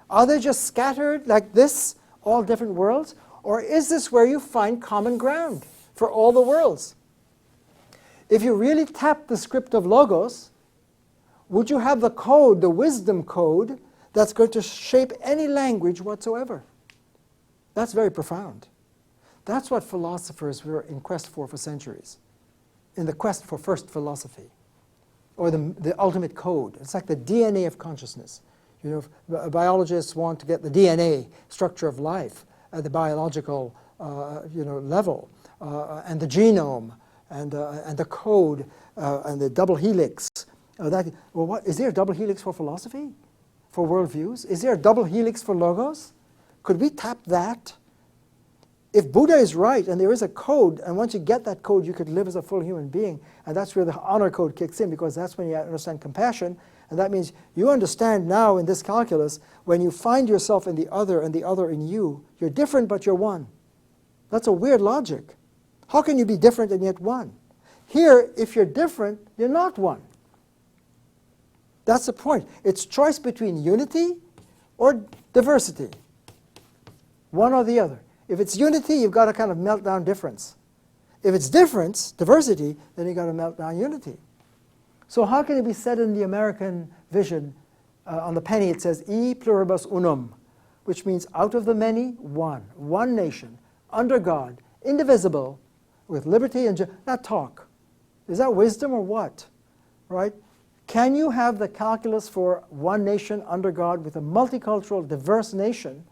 Are they just scattered like this, all different worlds? Or is this where you find common ground for all the worlds? If you really tap the script of Logos, would you have the code, the wisdom code, that's going to shape any language whatsoever? That's very profound. That's what philosophers were in quest for centuries, in the quest for first philosophy, or the ultimate code. It's like the DNA of consciousness. You know, biologists want to get the DNA structure of life at the biological level, and the genome, and the code, and the double helix. Is there a double helix for philosophy, for worldviews? Is there a double helix for Logos? Could we tap that? If Buddha is right, and there is a code, and once you get that code, you could live as a full human being, and that's where the honor code kicks in, because that's when you understand compassion, and that means you understand now in this calculus, when you find yourself in the other and the other in you, you're different, but you're one. That's a weird logic. How can you be different and yet one? Here, if you're different, you're not one. That's the point. It's choice between unity or diversity. One or the other. If it's unity, you've got to kind of melt down difference. If it's difference, diversity, then you got to melt down unity. So how can it be said in the American vision, on the penny it says, E pluribus unum, which means out of the many, one nation, under God, indivisible, with liberty and not talk. Is that wisdom or what? Right? Can you have the calculus for one nation under God with a multicultural, diverse nation,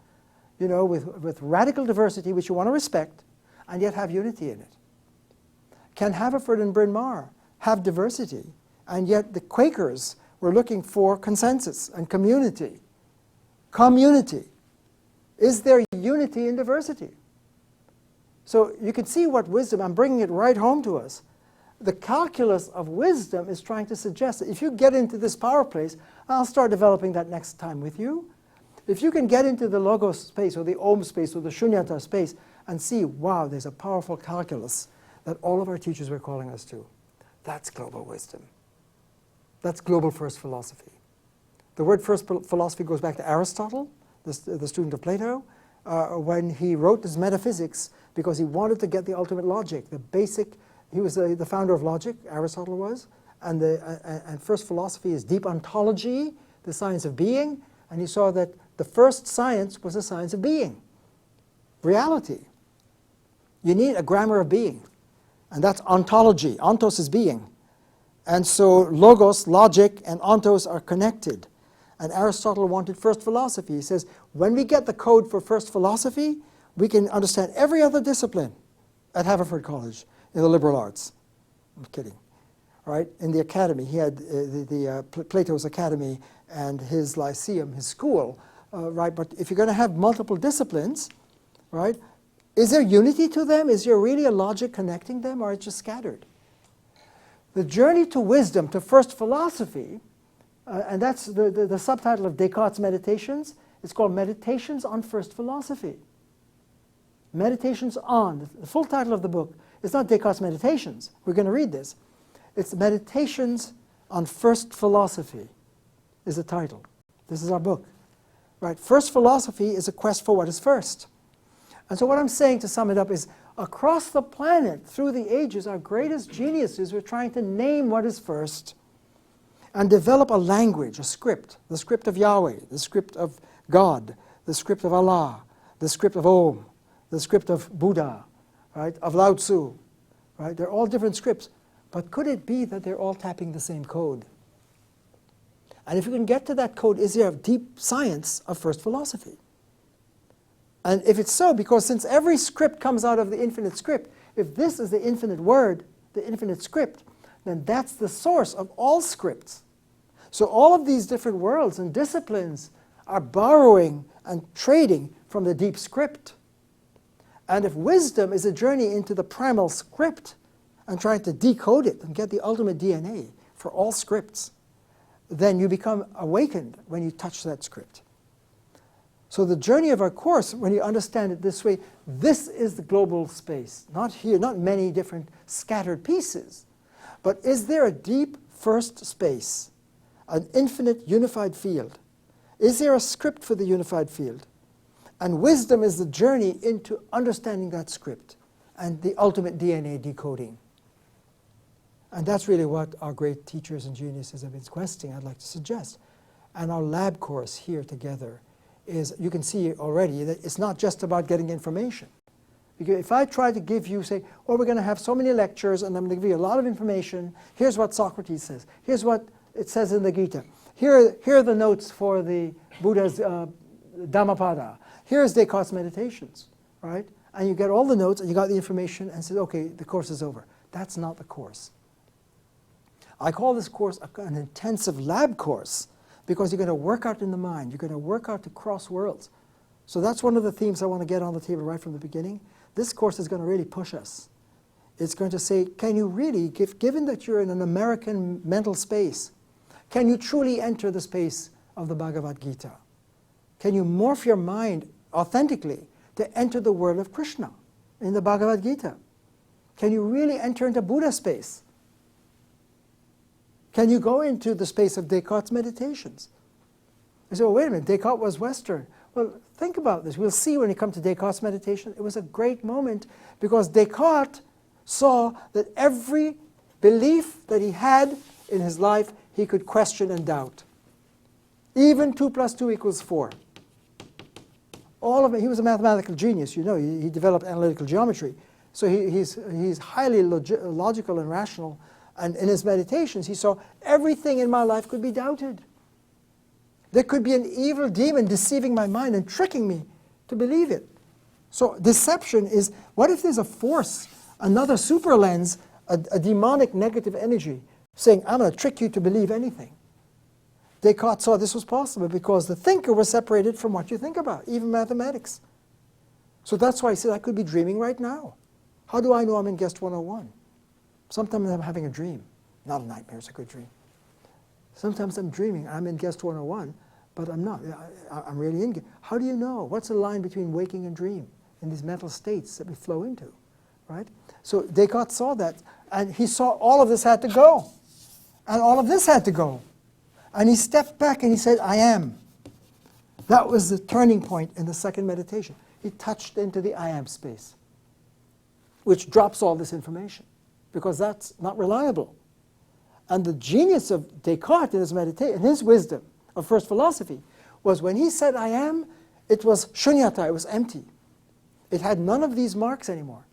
you know, with radical diversity, which you want to respect, and yet have unity in it? Can Haverford and Bryn Mawr have diversity, and yet the Quakers were looking for consensus and community? Community. Is there unity in diversity? So you can see what wisdom, I'm bringing it right home to us. The calculus of wisdom is trying to suggest that if you get into this power place, I'll start developing that next time with you. If you can get into the logos space or the om space or the shunyata space and see, wow, there's a powerful calculus that all of our teachers were calling us to. That's global wisdom. That's global first philosophy. The word first philosophy goes back to Aristotle, the student of Plato, when he wrote his metaphysics because he wanted to get the ultimate logic, the basic. He was the founder of logic, Aristotle was, and first philosophy is deep ontology, the science of being, and he saw that the first science was the science of being, reality. You need a grammar of being, and that's ontology. Ontos is being. And so logos, logic, and ontos are connected. And Aristotle wanted first philosophy. He says, when we get the code for first philosophy, we can understand every other discipline at Haverford College in the liberal arts. I'm kidding. Right? In the academy, he had Plato's academy and his lyceum, his school. Right? But if you're going to have multiple disciplines, right, is there unity to them? Is there really a logic connecting them, or it's just scattered? The journey to wisdom, to first philosophy, and that's the subtitle of Descartes' Meditations. It's called Meditations on First Philosophy. Meditations on, the full title of the book. It's not Descartes' Meditations. We're going to read this. It's Meditations on First Philosophy is the title. This is our book. Right? First philosophy is a quest for what is first. And so what I'm saying, to sum it up, is across the planet, through the ages, our greatest geniuses were trying to name what is first and develop a language, a script, the script of Yahweh, the script of God, the script of Allah, the script of Om, the script of Buddha, right, of Lao Tzu. Right? They're all different scripts. But could it be that they're all tapping the same code? And if you can get to that code, is there a deep science of first philosophy? And if it's so, because since every script comes out of the infinite script, if this is the infinite word, the infinite script, then that's the source of all scripts. So all of these different worlds and disciplines are borrowing and trading from the deep script. And if wisdom is a journey into the primal script and trying to decode it and get the ultimate DNA for all scripts, then you become awakened when you touch that script. So the journey of our course, when you understand it this way, this is the global space. Not here, not many different scattered pieces. But is there a deep first space, an infinite unified field? Is there a script for the unified field? And wisdom is the journey into understanding that script and the ultimate DNA decoding. And that's really what our great teachers and geniuses have been questing, I'd like to suggest. And our lab course here together is, you can see already that it's not just about getting information. Because if I try to give you, say, oh, we're going to have so many lectures and I'm going to give you a lot of information, here's what Socrates says, here's what it says in the Gita, here are the notes for the Buddha's Dhamapada, here's Descartes' Meditations, right? And you get all the notes and you got the information and say, okay, the course is over. That's not the course. I call this course an intensive lab course because you're going to work out in the mind. You're going to work out to cross worlds. So that's one of the themes I want to get on the table right from the beginning. This course is going to really push us. It's going to say, can you really, given that you're in an American mental space, can you truly enter the space of the Bhagavadgita? Can you morph your mind authentically to enter the world of Krishna in the Bhagavad-Gita? Can you really enter into Buddha space? Can you go into the space of Descartes' Meditations? You say, well, wait a minute, Descartes was Western. Well, think about this. We'll see when you come to Descartes' Meditation. It was a great moment because Descartes saw that every belief that he had in his life, he could question and doubt. Even 2 + 2 = 4. All of it. He was a mathematical genius, you know. He developed analytical geometry. So he's highly logical and rational. And in his meditations, he saw everything in my life could be doubted. There could be an evil demon deceiving my mind and tricking me to believe it. So deception is, what if there's a force, another super lens, a demonic negative energy, saying, I'm going to trick you to believe anything? Descartes saw this was possible because the thinker was separated from what you think about, even mathematics. So that's why he said, I could be dreaming right now. How do I know I'm in Guest 101? Sometimes I'm having a dream. Not a nightmare, it's a good dream. Sometimes I'm dreaming, I'm in Guest 101, but I'm not. I'm really in. How do you know? What's the line between waking and dream in these mental states that we flow into, right? So Descartes saw that, and he saw all of this had to go. And all of this had to go. And he stepped back and he said, I am. That was the turning point in the second meditation. He touched into the I am space, which drops all this information, because that's not reliable. And the genius of Descartes in his meditation, in his wisdom of first philosophy, was when he said I am, it was shunyata, it was empty. It had none of these marks anymore.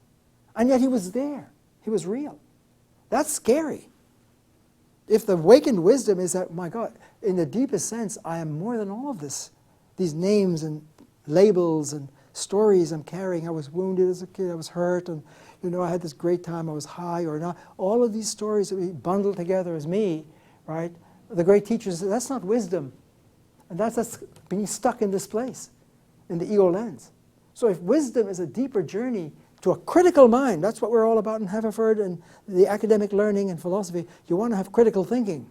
And yet he was there. He was real. That's scary. If the awakened wisdom is that, my God, in the deepest sense, I am more than all of this. These names and labels and stories I'm carrying. I was wounded as a kid, I was hurt, and you know, I had this great time, I was high or not. All of these stories that we bundle together as me, right? The great teachers said, that's not wisdom. And that's being stuck in this place, in the ego lens. So if wisdom is a deeper journey to a critical mind, that's what we're all about in Haverford and the academic learning and philosophy. You want to have critical thinking.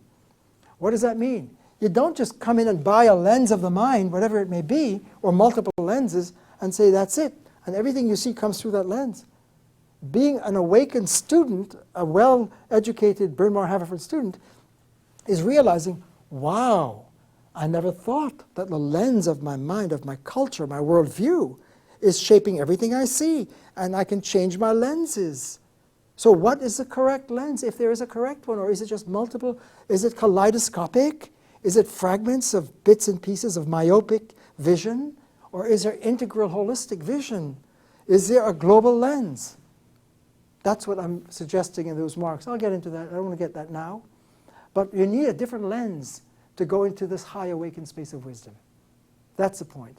What does that mean? You don't just come in and buy a lens of the mind, whatever it may be, or multiple lenses, and say that's it, and everything you see comes through that lens. Being an awakened student, a well-educated Bryn Mawr Haverford student, is realizing, wow, I never thought that the lens of my mind, of my culture, my worldview, is shaping everything I see, and I can change my lenses. So what is the correct lens, if there is a correct one, or is it just multiple? Is it kaleidoscopic? Is it fragments of bits and pieces of myopic vision? Or is there integral holistic vision? Is there a global lens? That's what I'm suggesting in those marks. I'll get into that. I don't want to get that now. But you need a different lens to go into this high awakened space of wisdom. That's the point.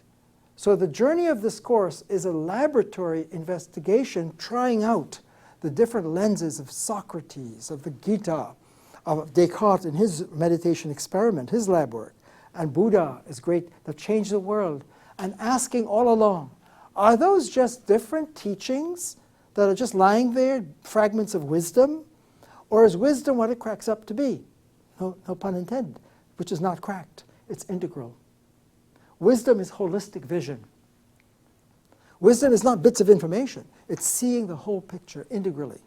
So the journey of this course is a laboratory investigation trying out the different lenses of Socrates, of the Gita, of Descartes in his meditation experiment, his lab work, and Buddha is great, that changed the world, and asking all along, are those just different teachings that are just lying there, fragments of wisdom? Or is wisdom what it cracks up to be? No pun intended, which is not cracked, it's integral. Wisdom is holistic vision. Wisdom is not bits of information. It's seeing the whole picture integrally.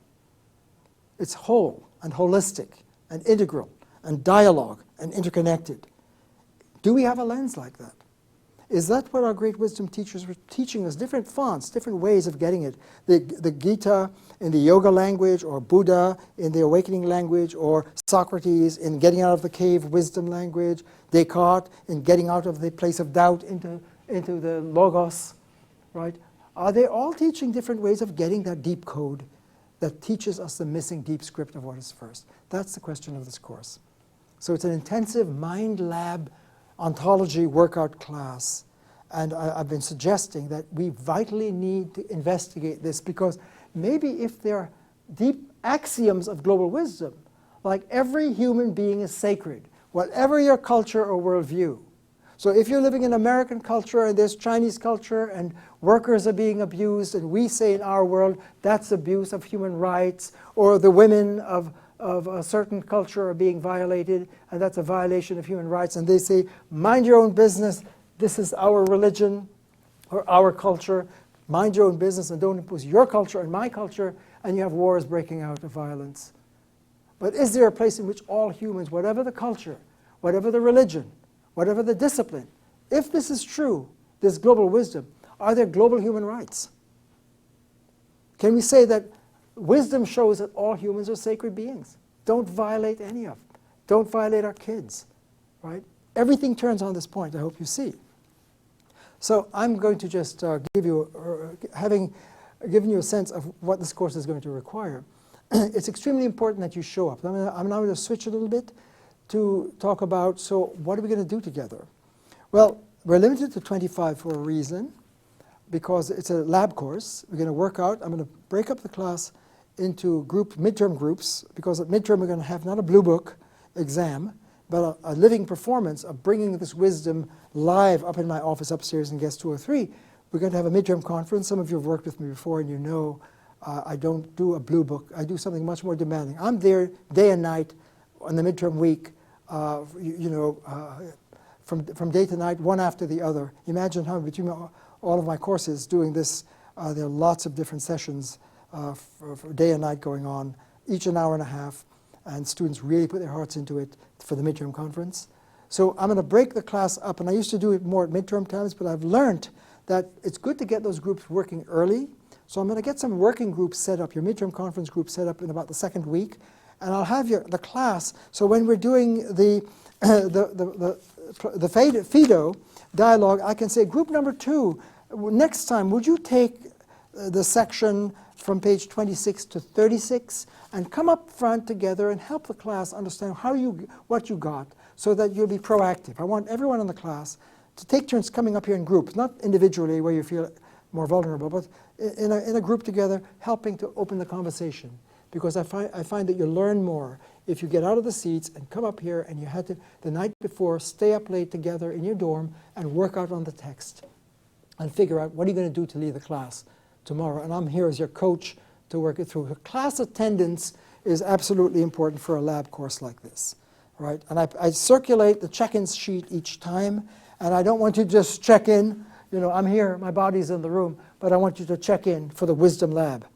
It's whole and holistic and integral and dialogue and interconnected. Do we have a lens like that? Is that what our great wisdom teachers were teaching us? Different fonts, different ways of getting it. The Gita in the yoga language, or Buddha in the awakening language, or Socrates in getting out of the cave wisdom language, Descartes in getting out of the place of doubt into the logos, right? Are they all teaching different ways of getting that deep code that teaches us the missing deep script of what is first? That's the question of this course. So it's an intensive mind lab ontology workout class. And I've been suggesting that we vitally need to investigate this, because maybe if there are deep axioms of global wisdom, like every human being is sacred, whatever your culture or worldview. So if you're living in American culture and there's Chinese culture and workers are being abused, and we say in our world that's abuse of human rights, or the women of a certain culture are being violated, and that's a violation of human rights, and they say, mind your own business, this is our religion or our culture, mind your own business and don't impose your culture and my culture, and you have wars breaking out of violence. But is there a place in which all humans, whatever the culture, whatever the religion, whatever the discipline, if this is true, this global wisdom, are there global human rights? Can we say that wisdom shows that all humans are sacred beings. Don't violate any of them. Don't violate our kids, right? Everything turns on this point, I hope you see. So I'm going to just give you, having given you a sense of what this course is going to require, it's extremely important that you show up. I'm now going to switch a little bit to talk about, so what are we going to do together? Well, we're limited to 25 for a reason, because it's a lab course. We're going to work out. I'm going to break up the class into midterm groups, because at midterm we're going to have not a blue book exam, but a living performance of bringing this wisdom live up in my office upstairs in guest 203. We're going to have a midterm conference. Some of you have worked with me before, and you know I don't do a blue book. I do something much more demanding. I'm there day and night on the midterm week, from day to night, one after the other. Imagine how between all of my courses doing this, there are lots of different sessions for day and night going on, each an hour and a half, and students really put their hearts into it for the midterm conference. So I'm going to break the class up, and I used to do it more at midterm times, but I've learned that it's good to get those groups working early. So I'm going to get some working groups set up, your midterm conference group set up in about the second week, and I'll have the class. So when we're doing the FIDO dialogue, I can say, group number 2, next time, would you take the section from page 26 to 36 and come up front together and help the class understand what you got, so that you'll be proactive. I want everyone in the class to take turns coming up here in groups, not individually where you feel more vulnerable, but in a group together, helping to open the conversation. Because I find that you learn more if you get out of the seats and come up here, and you had to, the night before, stay up late together in your dorm and work out on the text and figure out what are you going to do to lead the class tomorrow. And I'm here as your coach to work it through. Class attendance is absolutely important for a lab course like this, right? And I circulate the check-in sheet each time, and I don't want you to just check in. You know, I'm here, my body's in the room, but I want you to check in for the wisdom lab,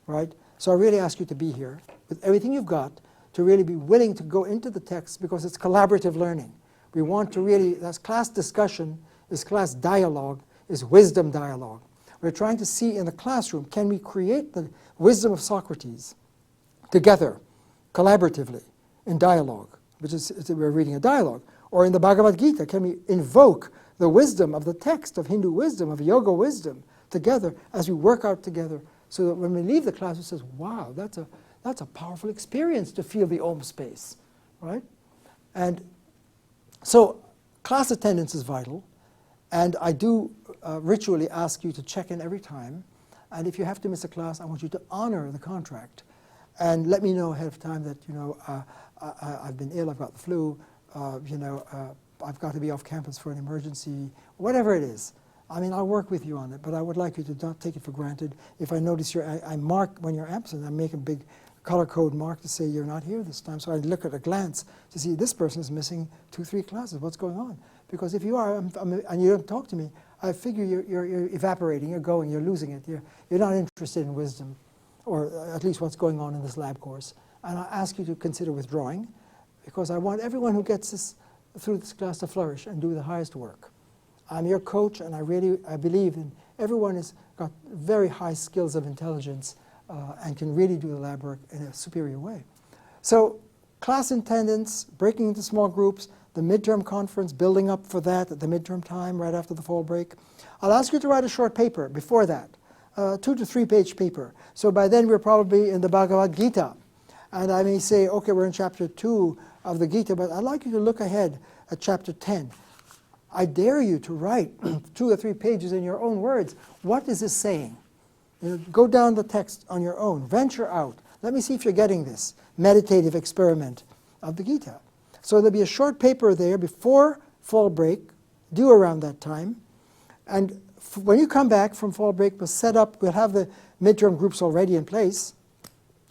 right? So I really ask you to be here with everything you've got, to really be willing to go into the text, because it's collaborative learning. We want to really, that's class discussion, is class dialogue, is wisdom dialogue. We're trying to see in the classroom, can we create the wisdom of Socrates together, collaboratively, in dialogue, which is, we're reading a dialogue. Or in the Bhagavadgita, can we invoke the wisdom of the text, of Hindu wisdom, of yoga wisdom, together as we work out together, so that when we leave the class, it says, wow, that's a powerful experience to feel the Om space, right? And so class attendance is vital, and I do ritually ask you to check in every time, and if you have to miss a class, I want you to honor the contract and let me know ahead of time that, you know, I've been ill, I've got the flu, I've got to be off campus for an emergency, whatever it is. I mean, I'll work with you on it, but I would like you to not take it for granted. If I notice I mark when you're absent, I make a big color code mark to say you're not here this time. So I look at a glance to see this person is missing 2-3 classes. What's going on? Because if you are, and you don't talk to me, I figure you're evaporating, you're going, you're losing it. You're not interested in wisdom, or at least what's going on in this lab course. And I ask you to consider withdrawing, because I want everyone who gets this through this class to flourish and do the highest work. I'm your coach, and I believe in everyone has got very high skills of intelligence and can really do the lab work in a superior way. So class attendance, breaking into small groups, the midterm conference, building up for that at the midterm time right after the fall break. I'll ask you to write a short paper before that, 2 to 3 page paper. So by then we're probably in the Bhagavadgita. And I may say, okay, we're in chapter 2 of the Gita, but I'd like you to look ahead at chapter 10. I dare you to write 2 or 3 pages in your own words. What is this saying? You know, go down the text on your own. Venture out. Let me see if you're getting this meditative experiment of the Gita. So there'll be a short paper there before fall break, due around that time. And when you come back from fall break, we'll have the midterm groups already in place,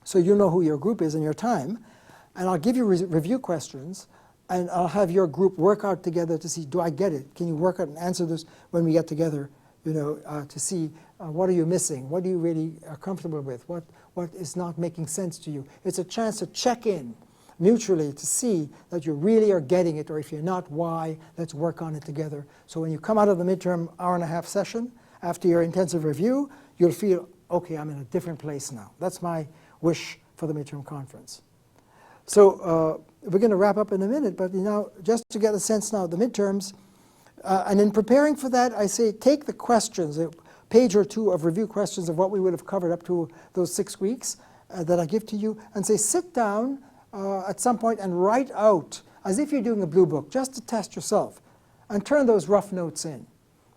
so you know who your group is and your time. And I'll give you review questions, and I'll have your group work out together to see, do I get it? Can you work out and answer this when we get together, to see what are you missing? What do you really are comfortable with? What is not making sense to you? It's a chance to check in mutually to see that you really are getting it, or if you're not, why? Let's work on it together. So when you come out of the midterm hour-and-a-half session, after your intensive review, you'll feel okay, I'm in a different place now. That's my wish for the midterm conference. So we're going to wrap up in a minute, but just to get a sense now of the midterms, and in preparing for that, I say take the questions, a page or two of review questions of what we would have covered up to those 6 weeks that I give to you, and say sit down at some point and write out, as if you're doing a blue book, just to test yourself, and turn those rough notes in,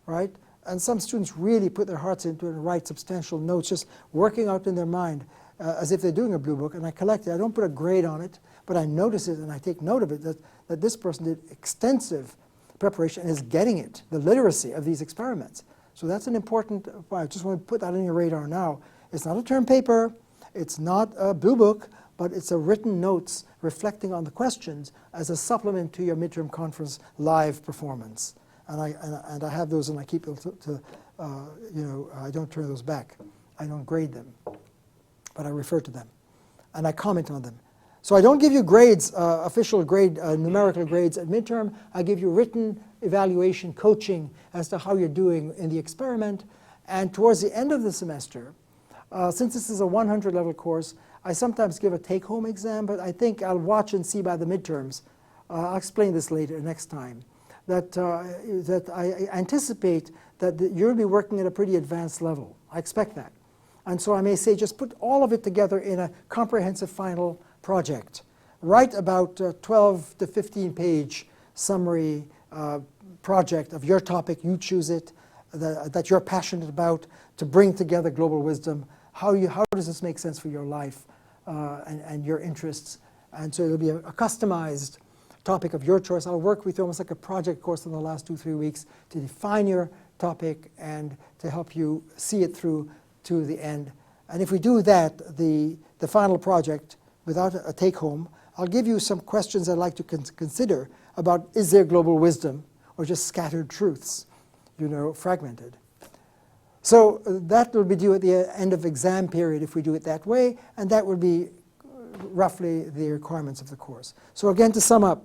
right? And some students really put their hearts into it and write substantial notes, just working out in their mind as if they're doing a blue book, and I collect it. I don't put a grade on it, but I notice it and I take note of it, that this person did extensive preparation and is getting it, the literacy of these experiments. So that's an important, I just want to put that on your radar now. It's not a term paper, it's not a blue book, but it's a written notes reflecting on the questions as a supplement to your midterm conference live performance. And I have those and I keep them I don't turn those back. I don't grade them, but I refer to them and I comment on them. So I don't give you grades, official grade, numerical grades at midterm. I give you written evaluation, coaching as to how you're doing in the experiment. And towards the end of the semester, since this is a 100 level course, I sometimes give a take-home exam, but I think I'll watch and see by the midterms. I'll explain this later, next time. That I anticipate that you'll be working at a pretty advanced level. I expect that. And so I may say just put all of it together in a comprehensive final project. Write about 12 to 15 page summary project of your topic, you choose it, that you're passionate about, to bring together global wisdom. How does this make sense for your life and your interests? And so it'll be a customized topic of your choice. I'll work with you almost like a project course in the last 2-3 weeks to define your topic and to help you see it through to the end. And if we do that, the final project, without a take-home, I'll give you some questions I'd like to consider about is there global wisdom or just scattered truths, fragmented. So that will be due at the end of exam period if we do it that way, and that would be roughly the requirements of the course. So again, to sum up,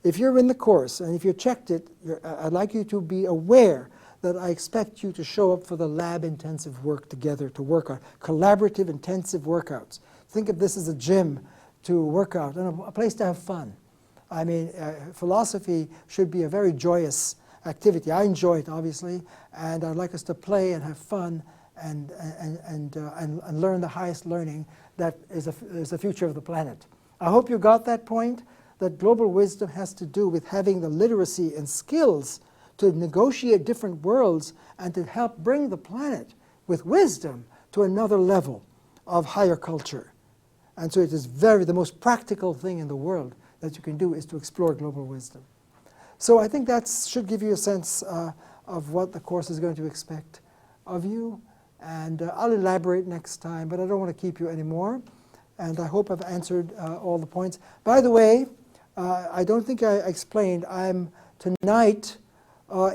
if you're in the course and if you checked it, I'd like you to be aware that I expect you to show up for the lab-intensive work together, to work on collaborative, intensive workouts. Think of this as a gym to work out and a place to have fun. I mean, philosophy should be a very joyous activity. I enjoy it, obviously, and I'd like us to play and have fun and learn the highest learning that is the future of the planet. I hope you got that point, that global wisdom has to do with having the literacy and skills to negotiate different worlds and to help bring the planet with wisdom to another level of higher culture. And so it is the most practical thing in the world that you can do is to explore global wisdom. So I think that should give you a sense of what the course is going to expect of you. And I'll elaborate next time, but I don't want to keep you anymore. And I hope I've answered all the points. By the way, I don't think I explained, I'm tonight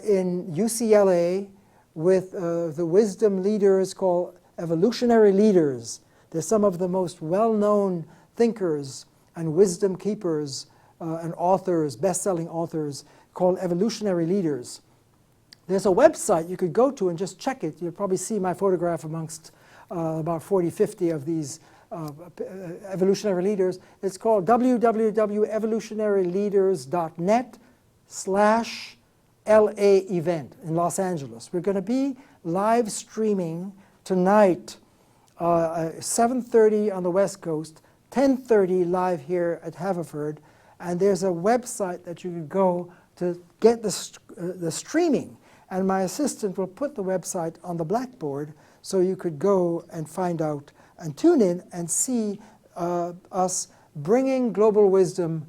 in UCLA with the wisdom leaders called Evolutionary Leaders. They're some of the most well-known thinkers and wisdom keepers and authors, best-selling authors, called Evolutionary Leaders. There's a website you could go to and just check it. You'll probably see my photograph amongst about 40, 50 of these evolutionary leaders. It's called www.evolutionaryleaders.net/LA event in Los Angeles. We're going to be live streaming tonight, 7:30 on the West Coast, 10:30 live here at Haverford, and there's a website that you can go to get the streaming. And my assistant will put the website on the blackboard so you could go and find out and tune in and see us bringing global wisdom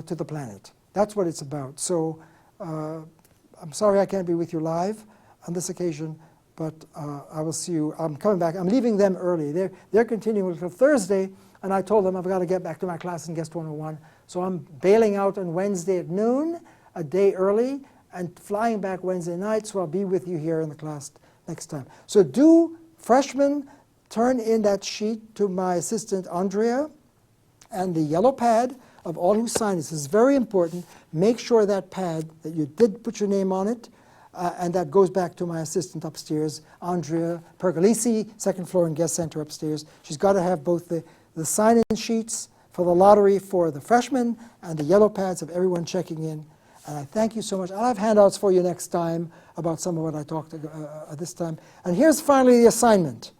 to the planet. That's what it's about. So I'm sorry I can't be with you live on this occasion, but I will see you. I'm coming back. I'm leaving them early. They're continuing until Thursday, and I told them I've got to get back to my class in Guest 101. So I'm bailing out on Wednesday at noon, a day early, and flying back Wednesday night, so I'll be with you here in the class next time. So do, freshmen, turn in that sheet to my assistant, Andrea, and the yellow pad of all who signed. This is very important. Make sure that pad, that you did put your name on it, And that goes back to my assistant upstairs, Andrea Pergolisi, second floor and guest center upstairs. She's got to have both the sign-in sheets for the lottery for the freshmen and the yellow pads of everyone checking in. And I thank you so much. I'll have handouts for you next time about some of what I talked this time. And here's finally the assignment.